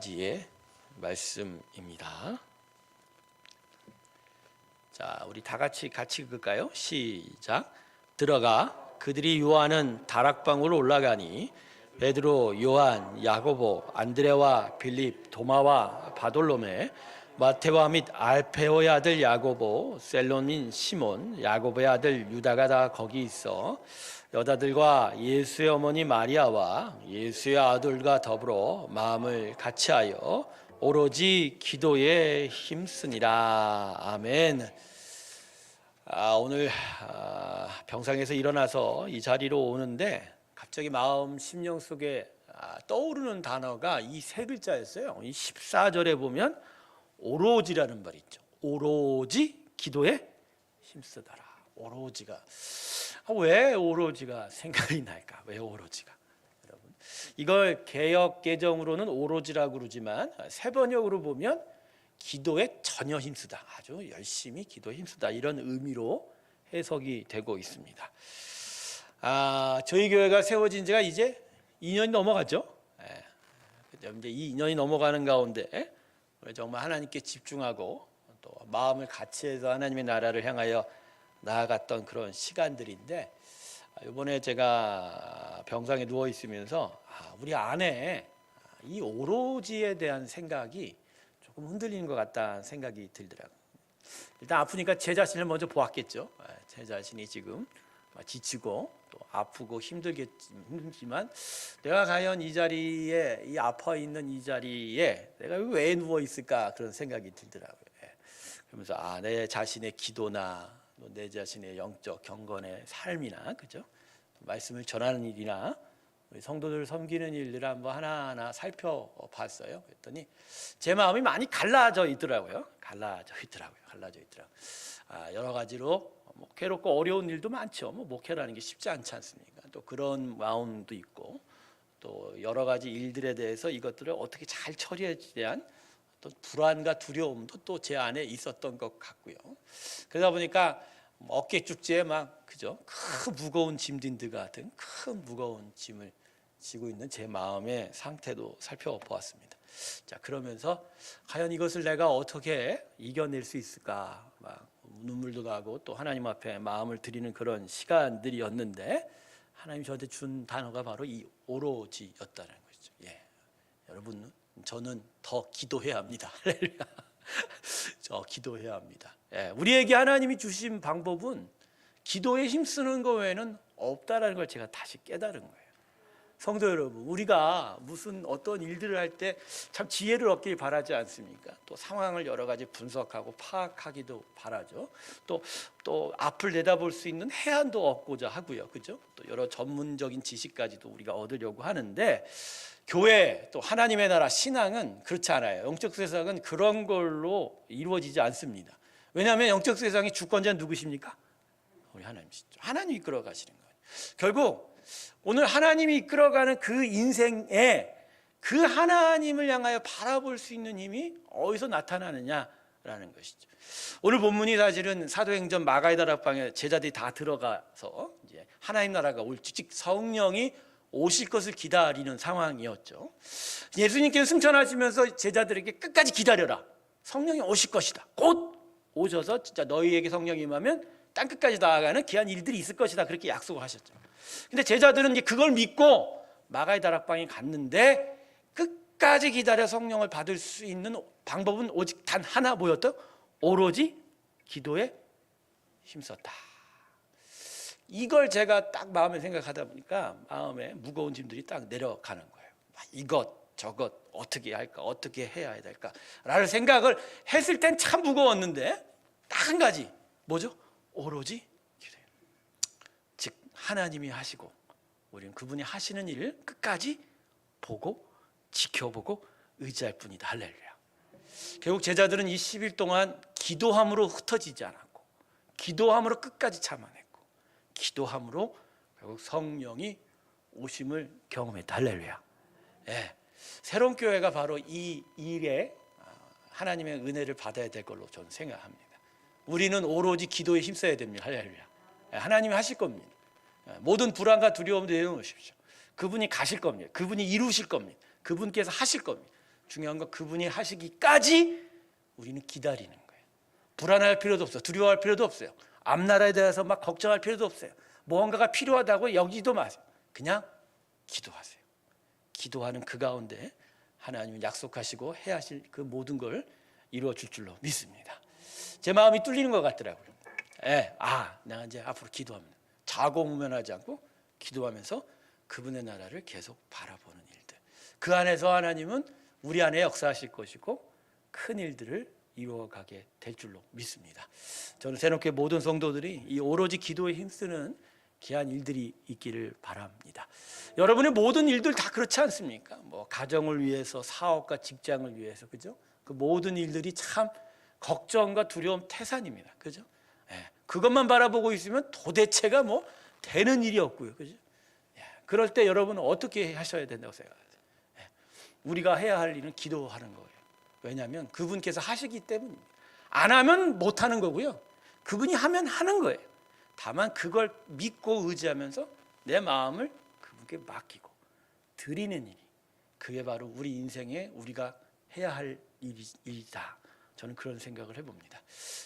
지의 말씀입니다. 자, 우리 다 같이 읽을까요? 시작. 들어가 그들이 요한은 다락방으로 올라가니 베드로, 요한, 야고보, 안드레와 빌립, 도마와 바돌로메, 마테와 및 알페오의 아들 야고보, 셀로민 시몬, 야고보의 아들 유다가 다 거기 있어 여자들과 예수의 어머니 마리아와 예수의 아들과 더불어 마음을 같이하여 오로지 기도에 힘쓰니라. 아멘. 오늘 병상에서 일어나서 이 자리로 오는데 갑자기 마음 심령 속에 떠오르는 단어가 이 세 글자였어요. 이 14절에 보면 오로지라는 말이 있죠. 오로지 기도에 힘쓰더라. 오로지가 왜 오로지가 생각이 날까? 왜 오로지가? 여러분, 이걸 개역 개정으로는 오로지라고 그러지만 새 번역으로 보면 기도에 전혀 힘쓰다, 아주 열심히 기도에 힘쓰다, 이런 의미로 해석이 되고 있습니다. 저희 교회가 세워진 지가 이제 2년이 넘어갔죠. 이제 이 2년이 넘어가는 가운데 정말 하나님께 집중하고 또 마음을 같이해서 하나님의 나라를 향하여 나아갔던 그런 시간들인데, 이번에 제가 병상에 누워 있으면서 우리 안에 이 오로지에 대한 생각이 조금 흔들리는 것 같다는 생각이 들더라고요. 일단 아프니까 제 자신을 먼저 보았겠죠. 제 자신이 지금 지치고 또 아프고 힘들지만 내가 과연 이 자리에, 이 아파 있는 이 자리에 내가 왜 누워 있을까, 그런 생각이 들더라고요. 그러면서 내 자신의 기도나 내 자신의 영적 경건의 삶이나, 그죠? 말씀을 전하는 일이나 우리 성도들 섬기는 일들을 한번 하나하나 살펴봤어요. 그랬더니 제 마음이 많이 갈라져 있더라고요. 여러 가지로 괴롭고 어려운 일도 많죠. 목회라는 게 쉽지 않지 않습니까? 또 그런 마음도 있고, 또 여러 가지 일들에 대해서 이것들을 어떻게 잘 처리해야 대한 또 불안과 두려움도 또 제 안에 있었던 것 같고요. 그러다 보니까 어깨 축지에 그죠? 큰 무거운 짐딘드 같은 큰 무거운 짐을 지고 있는 제 마음의 상태도 살펴보았습니다. 자, 그러면서 과연 이것을 내가 어떻게 이겨낼 수 있을까? 눈물도 나고 또 하나님 앞에 마음을 드리는 그런 시간들이었는데, 하나님이 저한테 준 단어가 바로 이 오로지였다는 거죠. 여러분, 저는 더 기도해야 합니다. 저 기도해야 합니다. 우리에게 하나님이 주신 방법은 기도에 힘쓰는 것 외에는 없다라는 걸 제가 다시 깨달은 거예요. 성도 여러분, 우리가 무슨 어떤 일들을 할 때 참 지혜를 얻길 바라지 않습니까? 또 상황을 여러 가지 분석하고 파악하기도 바라죠. 또 앞을 내다볼 수 있는 해안도 얻고자 하고요, 그죠? 또 여러 전문적인 지식까지도 우리가 얻으려고 하는데, 교회 또 하나님의 나라 신앙은 그렇지 않아요. 영적 세상은 그런 걸로 이루어지지 않습니다. 왜냐하면 영적 세상의 주권자는 누구십니까? 우리 하나님이시죠. 하나님이 이끌어 가시는 거예요. 결국 오늘 하나님이 이끌어가는 그 인생에 그 하나님을 향하여 바라볼 수 있는 힘이 어디서 나타나느냐라는 것이죠. 오늘 본문이 사실은 사도행전 마가의 다락방에 제자들이 다 들어가서 이제 하나님 나라가 올, 즉 성령이 오실 것을 기다리는 상황이었죠. 예수님께서 승천하시면서 제자들에게 끝까지 기다려라, 성령이 오실 것이다, 곧 오셔서 진짜 너희에게 성령이 임하면 땅 끝까지 나아가는 귀한 일들이 있을 것이다, 그렇게 약속을 하셨죠. 근데 제자들은 이제 그걸 믿고 마가의 다락방에 갔는데, 끝까지 기다려 성령을 받을 수 있는 방법은 오직 단 하나, 뭐였다? 오로지 기도에 힘썼다. 이걸 제가 딱 마음에 생각하다 보니까 마음에 무거운 짐들이 딱 내려가는 거예요. 이것 저것 어떻게 할까, 어떻게 해야 될까 라는 생각을 했을 땐 참 무거웠는데, 딱 한 가지, 뭐죠? 오로지 기도예요. 즉 하나님이 하시고 우리는 그분이 하시는 일을 끝까지 보고 지켜보고 의지할 뿐이다. 할렐루야. 결국 제자들은 이 10일 동안 기도함으로 흩어지지 않았고, 기도함으로 끝까지 참아냈고, 기도함으로 결국 성령이 오심을 경험했다. 할렐루야. 새로운 교회가 바로 이 일에 하나님의 은혜를 받아야 될 걸로 저는 생각합니다. 우리는 오로지 기도에 힘써야 됩니다. 할렐루야. 하나님이 하실 겁니다. 모든 불안과 두려움도 내려놓으십시오. 그분이 가실 겁니다. 그분이 이루실 겁니다. 그분께서 하실 겁니다. 중요한 건 그분이 하시기까지 우리는 기다리는 거예요. 불안할 필요도 없어요. 두려워할 필요도 없어요. 앞나라에 대해서 막 걱정할 필요도 없어요. 무언가가 필요하다고 여기지도 마세요. 그냥 기도하세요. 기도하는 그 가운데 하나님은 약속하시고 해야 하실 그 모든 걸 이루어 줄 줄로 믿습니다. 제 마음이 뚫리는 것 같더라고요. 내가 이제 앞으로 기도하면 자고무면하지 않고 기도하면서 그분의 나라를 계속 바라보는 일들. 그 안에서 하나님은 우리 안에 역사하실 것이고 큰 일들을 이루어가게 될 줄로 믿습니다. 저는 새롭게 모든 성도들이 이 오로지 기도에 힘쓰는 귀한 일들이 있기를 바랍니다. 여러분의 모든 일들 다 그렇지 않습니까? 뭐 가정을 위해서, 사업과 직장을 위해서, 그죠? 그 모든 일들이 참 걱정과 두려움 태산입니다. 그죠? 그것만 바라보고 있으면 도대체가 뭐 되는 일이 없고요. 그죠? 그럴 때 여러분은 어떻게 하셔야 된다고 생각하세요? 우리가 해야 할 일은 기도하는 거예요. 왜냐하면 그분께서 하시기 때문입니다. 안 하면 못 하는 거고요. 그분이 하면 하는 거예요. 다만 그걸 믿고 의지하면서 내 마음을 그분께 맡기고 드리는 일이, 그게 바로 우리 인생에 우리가 해야 할 일이다. 저는 그런 생각을 해봅니다.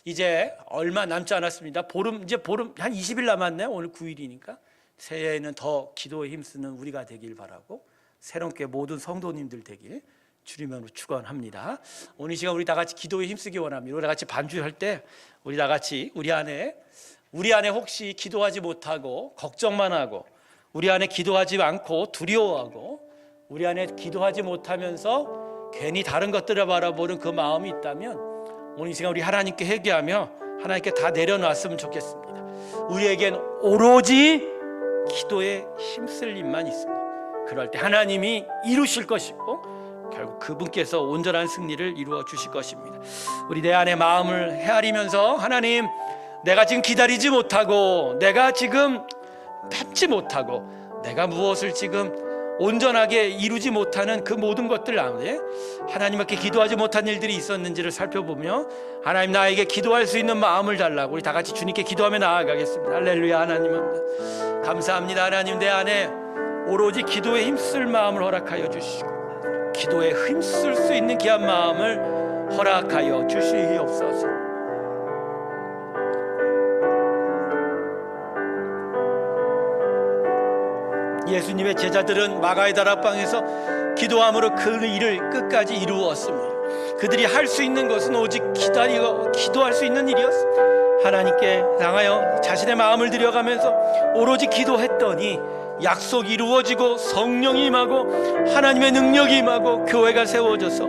이제 얼마 남지 않았습니다. 이제 보름 한 20일 남았네요. 오늘 9일이니까 새해에는 더 기도에 힘쓰는 우리가 되길 바라고, 새롭게 모든 성도님들 되길 주님으로 축원합니다. 오늘 시간 우리 다 같이 기도에 힘쓰기 원합니다. 우리 다 같이 반주할 때 우리 다 같이 우리 안에 혹시 기도하지 못하고 걱정만 하고, 우리 안에 기도하지 않고 두려워하고, 우리 안에 기도하지 못하면서 괜히 다른 것들을 바라보는 그 마음이 있다면 오늘 이 시간 우리 하나님께 회개하며 하나님께 다 내려놨으면 좋겠습니다. 우리에겐 오로지 기도에 힘쓸 일만 있습니다. 그럴 때 하나님이 이루실 것이고 결국 그분께서 온전한 승리를 이루어 주실 것입니다. 우리 내 안에 마음을 헤아리면서, 하나님, 내가 지금 기다리지 못하고, 내가 지금 참지 못하고, 내가 무엇을 지금 온전하게 이루지 못하는 그 모든 것들 안에 하나님께 기도하지 못한 일들이 있었는지를 살펴보며, 하나님, 나에게 기도할 수 있는 마음을 달라고 우리 다 같이 주님께 기도하며 나아가겠습니다. 할렐루야. 하나님 감사합니다. 하나님, 내 안에 오로지 기도에 힘쓸 마음을 허락하여 주시고 기도에 힘쓸 수 있는 귀한 마음을 허락하여 주시옵소서. 예수님의 제자들은 마가의 다락방에서 기도함으로 그 일을 끝까지 이루었습니다. 그들이 할 수 있는 것은 오직 기다리고 기도할 수 있는 일이었습니다. 하나님께 향하여 자신의 마음을 들여가면서 오로지 기도했더니 약속이 이루어지고 성령이 임하고 하나님의 능력이 임하고 교회가 세워져서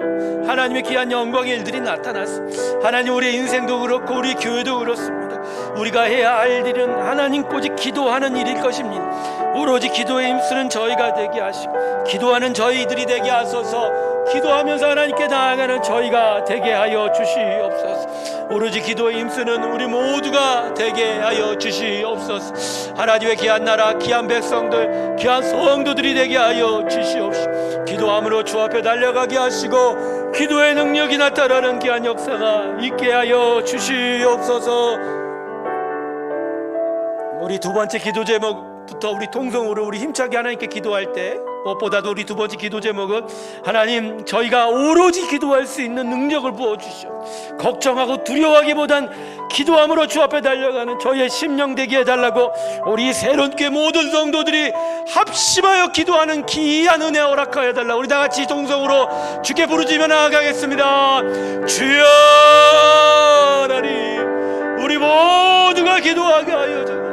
하나님의 귀한 영광의 일들이 나타났습니다. 하나님, 우리의 인생도 그렇고 우리 교회도 그렇습니다. 우리가 해야 할 일은 하나님 오직 기도하는 일일 것입니다. 오로지 기도에 힘쓰는 저희가 되게 하시고 기도하는 저희들이 되게 하소서. 기도하면서 하나님께 나아가는 저희가 되게 하여 주시옵소서. 오로지 기도에 힘쓰는 우리 모두가 되게 하여 주시옵소서. 하나님의 귀한 나라, 귀한 백성들, 귀한 성도들이 되게 하여 주시옵소서. 기도함으로 주 앞에 달려가게 하시고 기도의 능력이 나타나는 귀한 역사가 있게 하여 주시옵소서. 우리 두 번째 기도 제목부터 우리 통성으로 우리 힘차게 하나님께 기도할 때, 무엇보다도 우리 두 번째 기도 제목은, 하나님, 저희가 오로지 기도할 수 있는 능력을 부어주시오. 걱정하고 두려워하기보단 기도함으로 주 앞에 달려가는 저희의 심령 되게 해달라고 우리 새롭게 모든 성도들이 합심하여 기도하는 귀한 은혜 허락하여 달라고 우리 다같이 동성으로 주께 부르짖으며 나아가겠습니다. 주여, 하나님, 우리 모두가 기도하게 하여 주옵소서.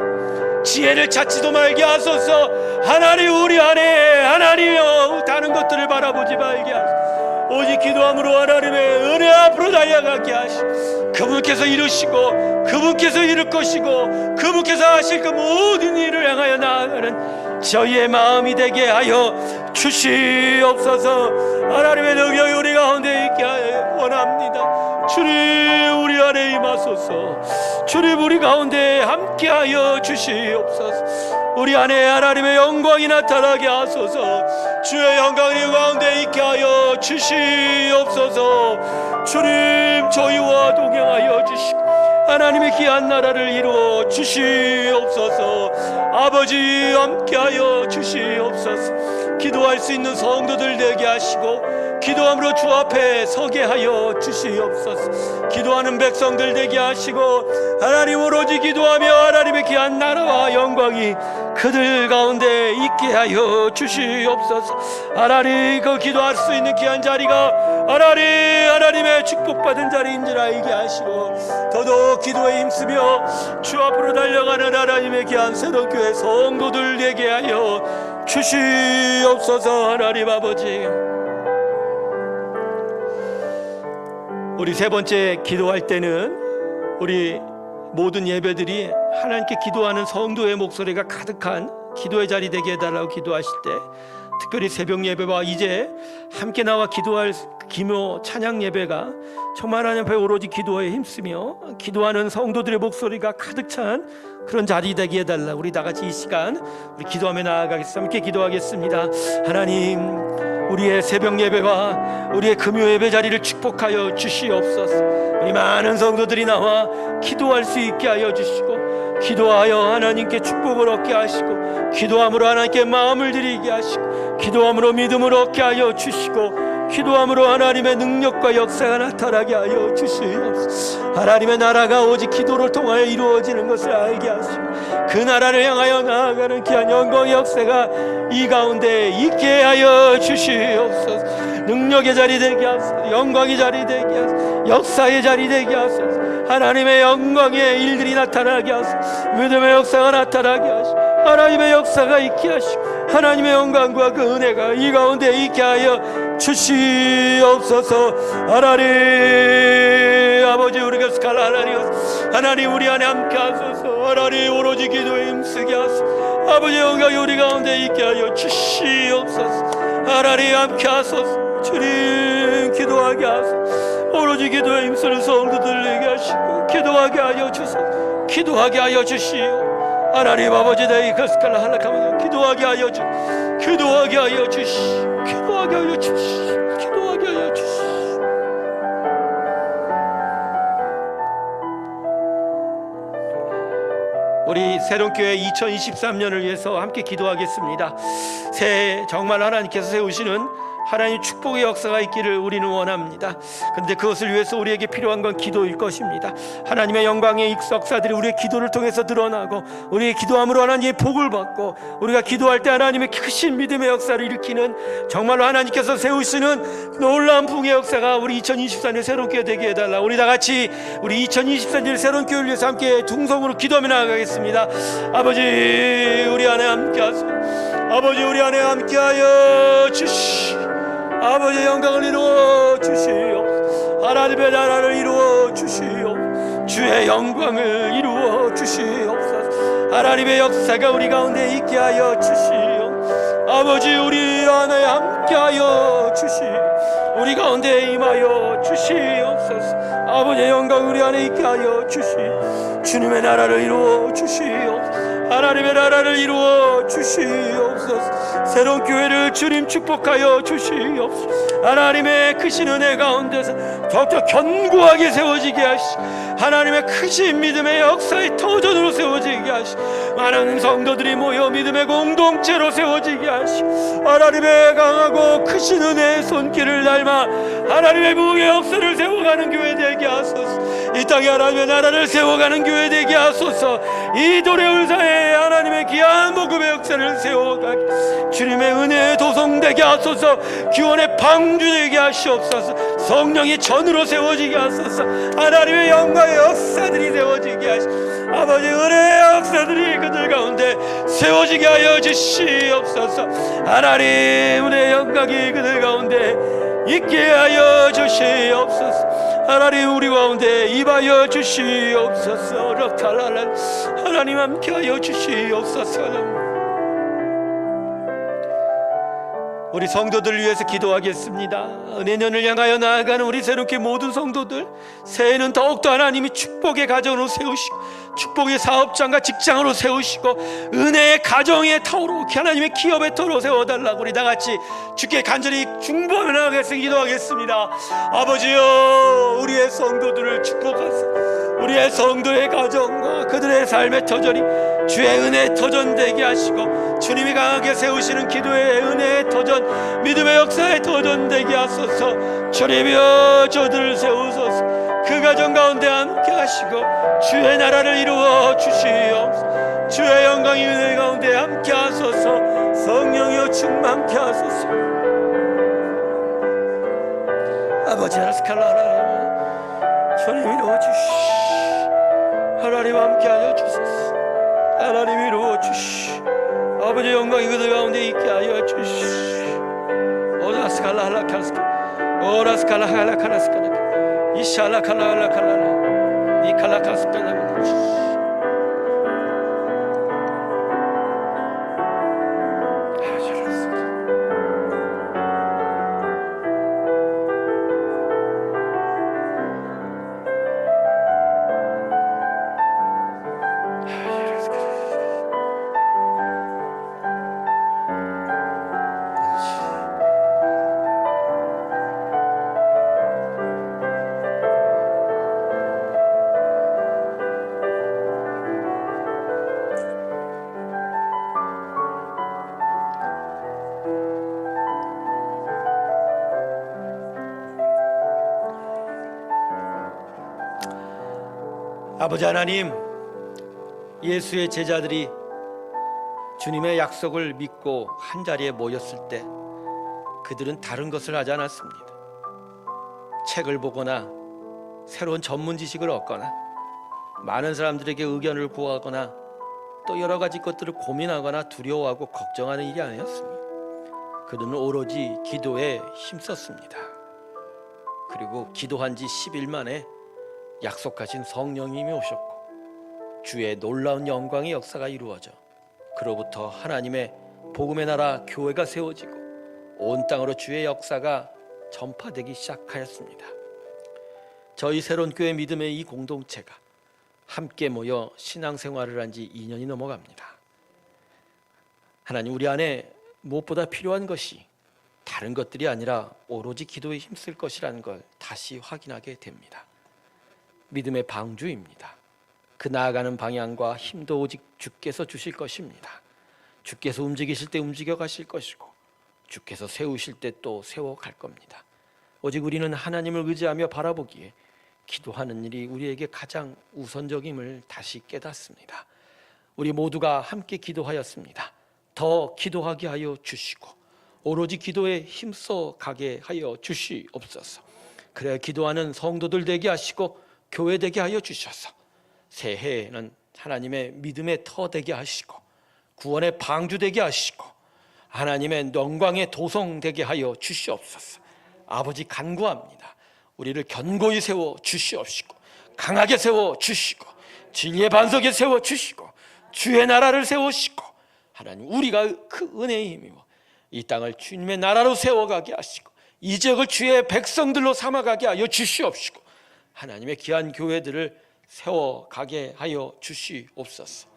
지혜를 찾지도 말게 하소서. 하나님, 우리 안에 하나님이여 다른 것들을 바라보지 말게 하소서. 오직 기도함으로 하나님의 은혜 앞으로 달려가게 하시고 그분께서 이루시고 그분께서 이룰 것이고 그분께서 하실 그 모든 일을 향하여 나아가는 저희의 마음이 되게 하여 주시옵소서. 하나님의 능력이 우리 가운데 있게 하여 원합니다. 주님, 우리 안에 임하소서. 주님, 우리 가운데 함께하여 주시옵소서. 우리 안에 하나님의 영광이 나타나게 하소서. 주의 영광이 우리 가운데 있게 하여 주시옵소서. 주님, 저희와 동행하여 주시고 하나님의 귀한 나라를 이루어 주시옵소서. 아버지, 함께하여 주시옵소서. 기도할 수 있는 성도들 되게 하시고 기도함으로 주 앞에 서게 하여 주시옵소서. 기도하는 백성들 되게 하시고 하나님 오로지 기도하며 하나님의 귀한 나라와 영광이 그들 가운데 있게 하여 주시옵소서. 하나님 그 기도할 수 있는 귀한 자리가 하나님의 축복받은 자리인 줄 알게 하시고 더더욱 기도에 힘쓰며 주 앞으로 달려가는 하나님의 귀한 새로운 교회 성도들 되게 하여 주시옵소서. 하나님 아버지, 우리 세 번째 기도할 때는 우리 모든 예배들이 하나님께 기도하는 성도의 목소리가 가득한 기도의 자리 되게 해달라고 기도하실 때, 특별히 새벽 예배와 이제 함께 나와 기도할 기묘 찬양 예배가 정말 하나님 앞에 오로지 기도에 힘쓰며 기도하는 성도들의 목소리가 가득 찬 그런 자리 되게 해달라. 우리 다 같이 이 시간 우리 기도하며 나아가겠습니다. 함께 기도하겠습니다. 하나님, 우리의 새벽 예배와 우리의 금요 예배 자리를 축복하여 주시옵소서. 우리 많은 성도들이 나와 기도할 수 있게 하여 주시고, 기도하여 하나님께 축복을 얻게 하시고, 기도함으로 하나님께 마음을 드리게 하시고, 기도함으로 믿음을 얻게 하여 주시고, 기도함으로 하나님의 능력과 역사가 나타나게 하여 주시옵소서. 하나님의 나라가 오직 기도를 통하여 이루어지는 것을 알게 하시고, 그 나라를 향하여 나아가는 귀한 영광의 역사가 이 가운데 있게 하여 주시옵소서. 능력의 자리 되게 하소서. 영광의 자리 되게 하소서. 역사의 자리 되게 하소서. 하나님의 영광의 일들이 나타나게 하소서. 믿음의 역사가 나타나게 하시고, 하나님의 역사가 있게 하시고, 하나님의 영광과 그 은혜가 이 가운데 있게 하여 주시옵소서. 하나님 아버지, 우리가 스칼라 하나님 우리 안에 함께 하소서. 하나님 오로지 기도에 힘쓰게 하소서. 아버지 영광이 우리 가운데 있게 하여 주시옵소서. 하나님 함께 하소서. 주님 기도하게 하소서. 오로지 기도에 힘쓰는 성도들에게 하시고 기도하게 하여 주소서. 기도하게 하여 주시오. 하나님 아버지, 내 이카스칼라 할락하며 기도하게 하여 주, 기도하게 하여 주시, 기도하게 하여 주시, 기도하게 하여 주시. 우리 새롬교회 2023년을 위해서 함께 기도하겠습니다. 새해 정말 하나님께서 세우시는 하나님의 축복의 역사가 있기를 우리는 원합니다. 그런데 그것을 위해서 우리에게 필요한 건 기도일 것입니다. 하나님의 영광의 역사들이 우리의 기도를 통해서 드러나고, 우리의 기도함으로 하나님의 복을 받고, 우리가 기도할 때 하나님의 크신 믿음의 역사를 일으키는 정말로 하나님께서 세우시는 놀라운 붕의 역사가 우리 2024년 새로운 교회 되게 해달라. 우리 다 같이 우리 2024년 새로운 교회를 위해서 함께 둥성으로 기도하며 나아가겠습니다. 아버지, 우리 안에 함께 하소서. 아버지, 우리 안에 함께하여 주시. 아버지의 영광을 이루어 주시옵소서. 하나님의 나라를 이루어 주시옵소서. 주의 영광을 이루어 주시옵소서. 하나님의 역사가 우리 가운데 있게 하여 주시옵소서. 아버지, 우리 안에 함께하여 주시옵소서. 우리 가운데 임하여 주시옵소서. 아버지의 영광 우리 안에 있게 하여 주시옵소서. 주님의 나라를 이루어 주시옵소서. 하나님의 나라를 이루어 주시옵소서. 새로운 교회를 주님 축복하여 주시옵소서. 하나님의 크신 은혜 가운데서 더욱더 견고하게 세워지게 하시고, 하나님의 크신 믿음의 역사의 터전으로 세워지게 하시고, 많은 성도들이 모여 믿음의 공동체로 세워지게 하시고, 하나님의 강하고 크신 은혜의 손길을 닮아 하나님의 무의 역사를 세워가는 교회 되게 하소서. 이 땅에 하나님의 나라를 세워가는 교회 되게 하소서. 이 도래울 사회에 하나님의 귀한 복음의 역사를 세워가게, 주님의 은혜에 도성되게 하소서. 기원의 방주되게 하시옵소서. 성령의 전으로 세워지게 하소서. 하나님의 영광의 역사들이 세워지게 하시옵소서. 아버지, 은혜의 역사들이 그들 가운데 세워지게 하여 주시옵소서. 하나님, 은혜의 영광이 그들 가운데 있게 하여 주시옵소서. 하나님, 우리 가운데 임하여 주시옵소서. 하나님 함께 하여 주시옵소서. 우리 성도들을 위해서 기도하겠습니다. 내년을 향하여 나아가는 우리 새롭게 모든 성도들, 새해는 더욱더 하나님이 축복의 가정으로 세우시고 축복의 사업장과 직장으로 세우시고 은혜의 가정의 터로, 하나님의 기업의 터로 세워달라고 우리 다같이 주께 간절히 중보하며 나아가서 기도하겠습니다. 아버지여, 우리의 성도들을 축복하소서. 우리의 성도의 가정과 그들의 삶의 터전이 주의 은혜의 터전 되게 하시고, 주님이 강하게 세우시는 기도의 은혜의 터전, 믿음의 역사의 터전 되게 하소서. 주님이여, 저들을 세우소서. 그 가정 가운데 함께 하시고 주의 나라를 이루어 주시옵소서. 주의 영광이 은혜 가운데 함께 하소서. 성령이여 충만케 하소서. 아버지 아라스칼라라, 주님 이루어 주시. 하나님 함께 하여 주소서. 하나님 이루어 주시. 아버지 영광이 그들 가운데 있게 하여 주시. 오라스칼라 할라칼스카, 오라스칼라 할라칼라스카, 이샬라 칼라라 칼라라 니칼라 카스칼라. 아버지 하나님, 예수의 제자들이 주님의 약속을 믿고 한자리에 모였을 때 그들은 다른 것을 하지 않았습니다. 책을 보거나 새로운 전문 지식을 얻거나 많은 사람들에게 의견을 구하거나 또 여러 가지 것들을 고민하거나 두려워하고 걱정하는 일이 아니었습니다. 그들은 오로지 기도에 힘썼습니다. 그리고 기도한 지 10일 만에 약속하신 성령님이 오셨고 주의 놀라운 영광의 역사가 이루어져 그로부터 하나님의 복음의 나라 교회가 세워지고 온 땅으로 주의 역사가 전파되기 시작하였습니다. 저희 새로운 교회 믿음의 이 공동체가 함께 모여 신앙생활을 한 지 2년이 넘어갑니다. 하나님, 우리 안에 무엇보다 필요한 것이 다른 것들이 아니라 오로지 기도에 힘쓸 것이라는 걸 다시 확인하게 됩니다. 믿음의 방주입니다. 그 나아가는 방향과 힘도 오직 주께서 주실 것입니다. 주께서 움직이실 때 움직여 가실 것이고 주께서 세우실 때 또 세워갈 겁니다. 오직 우리는 하나님을 의지하며 바라보기에 기도하는 일이 우리에게 가장 우선적임을 다시 깨닫습니다. 우리 모두가 함께 기도하였습니다. 더 기도하게 하여 주시고 오로지 기도에 힘써 가게 하여 주시옵소서. 그래야 기도하는 성도들 되게 하시고 교회 되게 하여 주셔서 새해에는 하나님의 믿음의 터 되게 하시고 구원의 방주 되게 하시고 하나님의 영광의 도성 되게 하여 주시옵소서. 아버지, 간구합니다. 우리를 견고히 세워 주시옵시고 강하게 세워 주시고 진리의 반석에 세워 주시고 주의 나라를 세우시고 하나님, 우리가 그 은혜의 힘이고 이 땅을 주님의 나라로 세워가게 하시고 이 지역을 주의 백성들로 삼아가게 하여 주시옵시고 하나님의 귀한 교회들을 세워가게 하여 주시옵소서.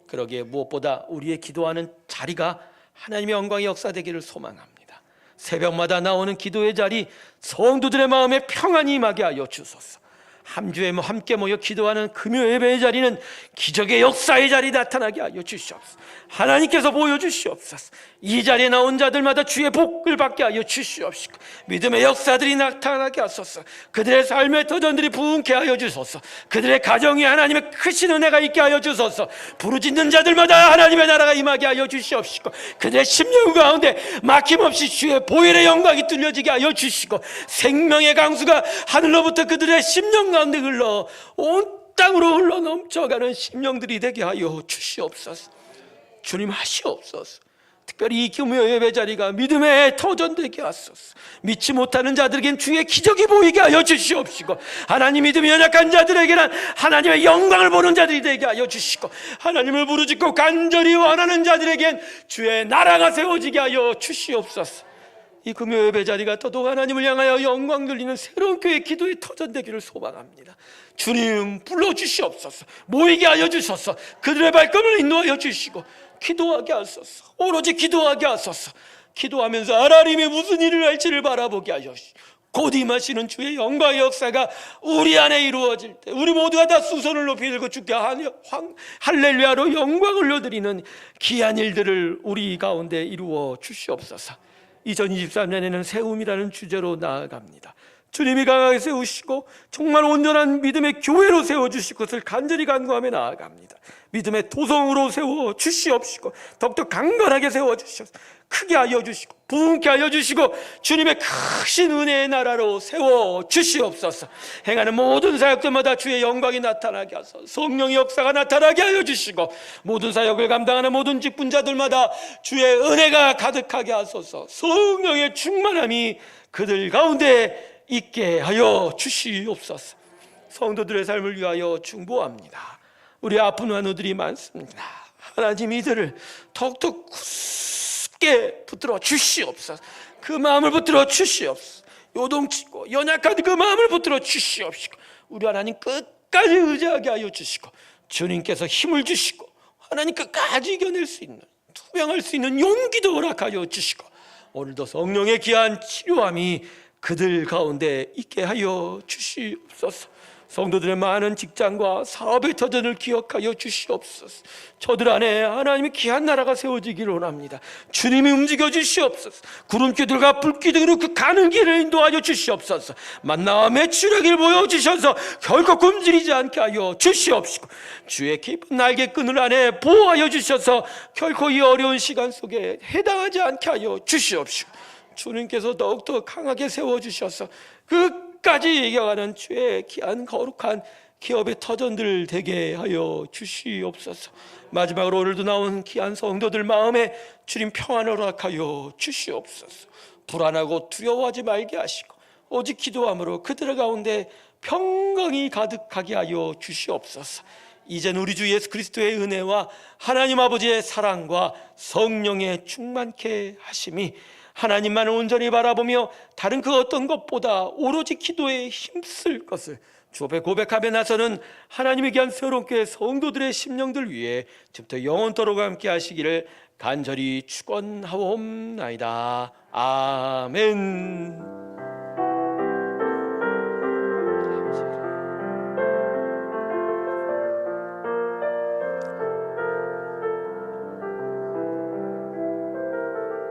그러기에 무엇보다 우리의 기도하는 자리가 하나님의 영광의 역사되기를 소망합니다. 새벽마다 나오는 기도의 자리, 성도들의 마음에 평안이 임하게 하여 주소서. 한 주에 함께 모여 기도하는 금요 예배의 자리는 기적의 역사의 자리 나타나게 하여 주시옵소서. 하나님께서 보여주시옵소서. 이 자리에 나온 자들마다 주의 복을 받게 하여 주시옵시고 믿음의 역사들이 나타나게 하소서. 그들의 삶의 터전들이 부흥케 하여 주소서. 그들의 가정에 하나님의 크신 은혜가 있게 하여 주소서. 부르짖는 자들마다 하나님의 나라가 임하게 하여 주시옵시고 그들의 심령 가운데 막힘없이 주의 보혈의 영광이 뚫려지게 하여 주시고 생명의 강수가 하늘로부터 그들의 심령 가운데 흘러 온 땅으로 흘러 넘쳐가는 심령들이 되게 하여 주시옵소서. 주님, 하시옵소서. 특별히 이 금요 예배 자리가 믿음의 터전되게 하소서. 믿지 못하는 자들에겐 주의 기적이 보이게 하여 주시옵시고 하나님, 믿음이 연약한 자들에게는 하나님의 영광을 보는 자들이 되게 하여 주시고 하나님을 부르짖고 간절히 원하는 자들에겐 주의 나라가 세워지게 하여 주시옵소서. 이 금요 예배 자리가 더더욱 하나님을 향하여 영광 돌리는 새로운 교회 기도의 터전되기를 소망합니다. 주님 불러주시옵소서. 모이게 하여 주소서. 그들의 발걸음을 인도하여 주시고 기도하게 하소서. 오로지 기도하게 하소서. 기도하면서 하나님이 무슨 일을 할지를 바라보게 하여 주시고 곧 임하시는 주의 영광의 역사가 우리 안에 이루어질 때 우리 모두가 다 수선을 높이 들고 주께 할렐루야로 영광을 올려드리는 귀한 일들을 우리 가운데 이루어 주시옵소서. 2023년에는 세움이라는 주제로 나아갑니다. 주님이 강하게 세우시고 정말 온전한 믿음의 교회로 세워주실 것을 간절히 간구하며 나아갑니다. 믿음의 도성으로 세워주시옵시고 더욱더 강건하게 세워주시옵소서. 크게 하여 주시고 부흥케 하여 주시고 주님의 크신 은혜의 나라로 세워주시옵소서. 행하는 모든 사역들마다 주의 영광이 나타나게 하소서. 성령의 역사가 나타나게 하여 주시고 모든 사역을 감당하는 모든 직분자들마다 주의 은혜가 가득하게 하소서. 성령의 충만함이 그들 가운데 있게 하여 주시옵소서. 성도들의 삶을 위하여 중보합니다. 우리 아픈 환우들이 많습니다. 하나님 이들을 더욱더 굳게 붙들어 주시옵소서. 그 마음을 붙들어 주시옵소서. 요동치고 연약한 그 마음을 붙들어 주시옵시고 우리 하나님 끝까지 의지하게 하여 주시고 주님께서 힘을 주시고 하나님 끝까지 이겨낼 수 있는 투명할 수 있는 용기도 허락하여 주시고 오늘도 성령의 귀한 치료함이 그들 가운데 있게 하여 주시옵소서. 성도들의 많은 직장과 사업의 터전을 기억하여 주시옵소서. 저들 안에 하나님의 귀한 나라가 세워지기를 원합니다. 주님이 움직여 주시옵소서. 구름기둥과 불기둥으로 그 가는 길을 인도하여 주시옵소서. 만나와 매출하기를 보여주셔서 결코 굶주리지 않게 하여 주시옵시고 주의 깊은 날개끈을 안에 보호하여 주셔서 결코 이 어려운 시간 속에 해당하지 않게 하여 주시옵시고 주님께서 더욱더 강하게 세워주셔서 끝까지 이겨가는 주의 귀한 거룩한 기업의 터전들 되게 하여 주시옵소서. 마지막으로 오늘도 나온 귀한 성도들 마음에 주님 평안을 허락하여 주시옵소서. 불안하고 두려워하지 말게 하시고 오직 기도함으로 그들 가운데 평강이 가득하게 하여 주시옵소서. 이젠 우리 주 예수 그리스도의 은혜와 하나님 아버지의 사랑과 성령의 충만케 하심이 하나님만 온전히 바라보며 다른 그 어떤 것보다 오로지 기도에 힘쓸 것을 주 앞에 고백하며 나서는 하나님의 귀한 새로운 교회 성도들의 심령들 위해 지금부터 영원토록 함께 하시기를 간절히 축원하옵나이다. 아멘.